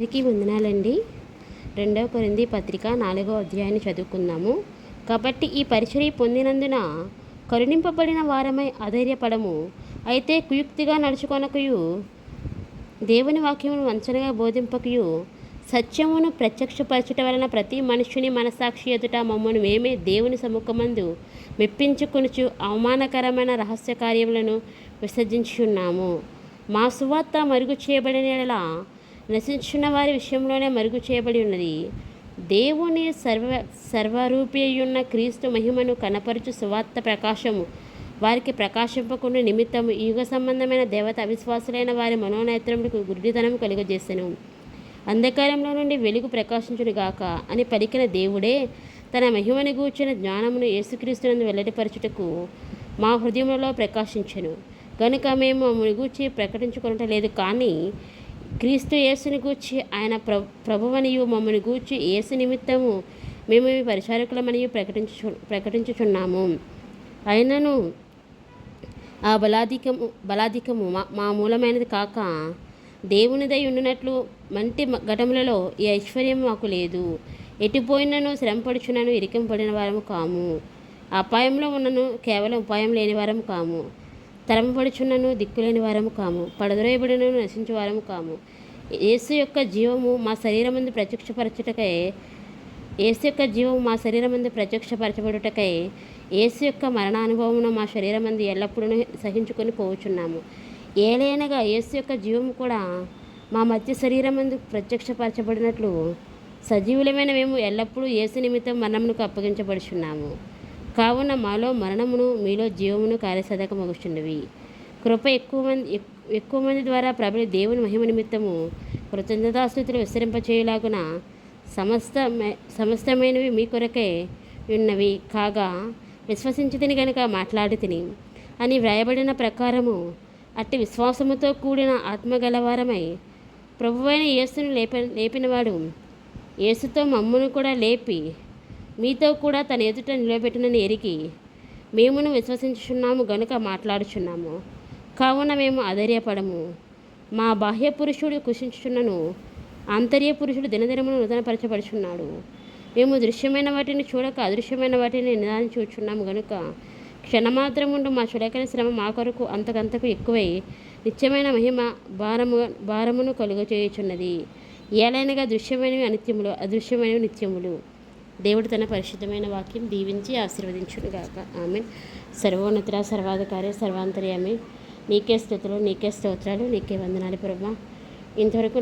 అందరికీ వందనాలండి. 2 కొరింథీ పత్రిక 4వ అధ్యాయాన్ని చదువుకుందాము. కాబట్టి ఈ పరిచర్య పొందినందున కరుణింపబడిన వారమై అధైర్యపడము. అయితే కుయుక్తిగా నడుచుకొనకయు, దేవుని వాక్యమును వంచనగా బోధింపకయు, సత్యమును ప్రత్యక్షపరచుట వలన ప్రతి మనుష్యుని మనస్సాక్షి ఎదుట మమ్మను మేమే దేవుని సముఖమందు మెప్పించుకొనుచు అవమానకరమైన రహస్య కార్యములను విసర్జించుచున్నాము. మా సువార్త మరుగు చేయబడిన యెడల నశించున్న వారి విషయంలోనే మరుగు చేయబడి ఉన్నది. దేవుని సర్వరూపియున్న క్రీస్తు మహిమను కనపరచు సువార్త ప్రకాశము వారికి ప్రకాశింపకుండా నిమిత్తము యుగ సంబంధమైన దేవత అవిశ్వాసులైన వారి మనోనేత్రములకు గుడ్డితనం కలుగజేసెను. అంధకారంలో నుండి వెలుగు ప్రకాశించునుగాక అని పలికిన దేవుడే తన మహిమను గూర్చిన జ్ఞానమును యేసుక్రీస్తునందు వెల్లడిపరచుటకు మా హృదయములలో ప్రకాశించెను. కనుక మేము మమ్మల్ని గూర్చి ప్రకటించుకొనటలేదు, కానీ క్రీస్తు యేసుని గూర్చి ఆయన ప్రభువనియు మమ్మల్ని గూర్చి యేసు నిమిత్తము మేము మీ పరిచారకులమనియు ప్రకటించుచున్నాము. అయినను ఆ బలాధికము మా మూలమైనది కాక దేవునిదై ఉండినట్లు మంటి ఘటములలో ఈ ఐశ్వర్యం మాకు లేదు. ఎటుపోయినను శ్రమపడుచునను ఇరికింపబడిన వారము కాము. అపాయంలో ఉన్నను కేవలం ఉపాయం లేని వారము కాము. తరమపడుచున్నను దిక్కులేని వారము కాము. పడద్రోయబడినను నశించు వారము కాము. యేసు యొక్క జీవము మా శరీరమందు ప్రత్యక్షపరచబడుటకై యేసు యొక్క మరణానుభవమును మా శరీరమందు ఎల్లప్పుడూ సహించుకొని పోవచున్నాము. ఏలైనగా యేసు యొక్క జీవము కూడా మా మధ్య శరీరమందు ప్రత్యక్షపరచబడినట్లు సజీవులమైన మేము ఎల్లప్పుడూ యేసు నిమిత్తం మరణమునకు అప్పగించబడుచున్నాము. కావున మాలో మరణమును మీలో జీవమును కార్యసాధకమగుచున్నవి. కృప ఎక్కువ మంది ద్వారా ప్రబలి దేవుని మహిమ నిమిత్తము కృతజ్ఞతాస్తుతులు విస్తరింపచేయులాగున సమస్తమైనవి మీ కొరకే ఉన్నవి కాగా విశ్వసించితిని గనుక మాట్లాడితిని అని వ్రాయబడిన ప్రకారము అట్టి విశ్వాసముతో కూడిన ఆత్మగలవారమై ప్రభువైన యేసును లేపినవాడు యేసుతో మమ్మును కూడా లేపి మీతో కూడా తన ఎదుట నిలబెట్టునని ఎరిగి మేమును విశ్వసించుచున్నాము గనుక మాట్లాడుచున్నాము. కావున మేము అధైర్యపడము. మా బాహ్య పురుషుడు కృషించుచున్నను, ఆంతర్య పురుషుడు దినదినమును నూతనపరచబడుచున్నాడు. మేము దృశ్యమైన వాటిని చూడక అదృశ్యమైన వాటిని నిదానించుచున్నాము గనుక క్షణమాత్రముండు మా చులకని శ్రమ మా కొరకు అంతకంతకు ఎక్కువై నిత్యమైన మహిమ భారమును కలుగచేయుచున్నది. ఏలైనగా దృశ్యమైనవి అనిత్యములు, అదృశ్యమైనవి నిత్యములు. దేవుడు తన పరిశుద్ధమైన వాక్యం దీవించి ఆశీర్వదించునుగాక. ఆమేన్. సర్వోన్నతుడ, సర్వాధికారి, సర్వాంతర్యామి, నీకే స్తుతులు, నీకే స్తోత్రాలు, నీకే వందనాలు ప్రభా. ఇంతవరకు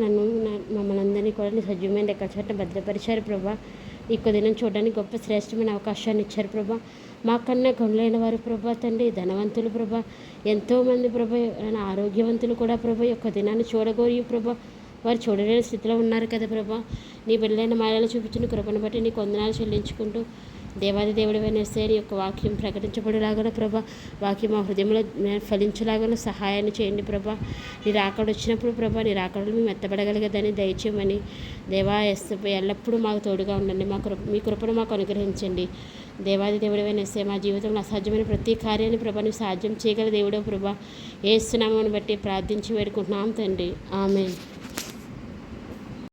మమ్మల్ని అందరినీ కూడా నీ సజీవమైన లెక్క చోట భద్రపరిచారు ప్రభా. ఈ దినం చూడడానికి గొప్ప శ్రేష్టమైన అవకాశాన్ని ఇచ్చారు ప్రభా. మాకన్నా కొనలేని వారు ప్రభా తండ్రి, ధనవంతులు ప్రభా, ఎంతోమంది ప్రభా, ఆరోగ్యవంతులు కూడా ప్రభా యొక్క దినాన్ని చూడగోరి ప్రభా వారు చూడలేని స్థితిలో ఉన్నారు కదా ప్రభా. నీ బిడ్డలైన మాయలు చూపించిన కృపను బట్టి నీకు వందనాలు చెల్లించుకుంటూ దేవాది దేవుడు వేస్తే నీ యొక్క వాక్యం ప్రకటించబడేలాగా ప్రభా, వాక్యం మా హృదయంలో ఫలించేలాగా సహాయాన్ని చేయండి ప్రభా. నీ రాకడ వచ్చినప్పుడు ప్రభా, నీ రాకడలు మేము ఎత్తబడగలిగదని దయచేయమని దేవా ఎల్లప్పుడూ మాకు తోడుగా ఉండండి. మీ కృపను మాకు అనుగ్రహించండి. దేవాది దేవుడు వేస్తే మా జీవితంలో అసాధ్యమైన ప్రతి కార్యాన్ని ప్రభా నువ్వు సాధ్యం చేయగల దేవుడో ప్రభా. యేసు నామమును బట్టి ప్రార్థించి వేడుకుంటున్నాం తండ్రి. ఆమేన్.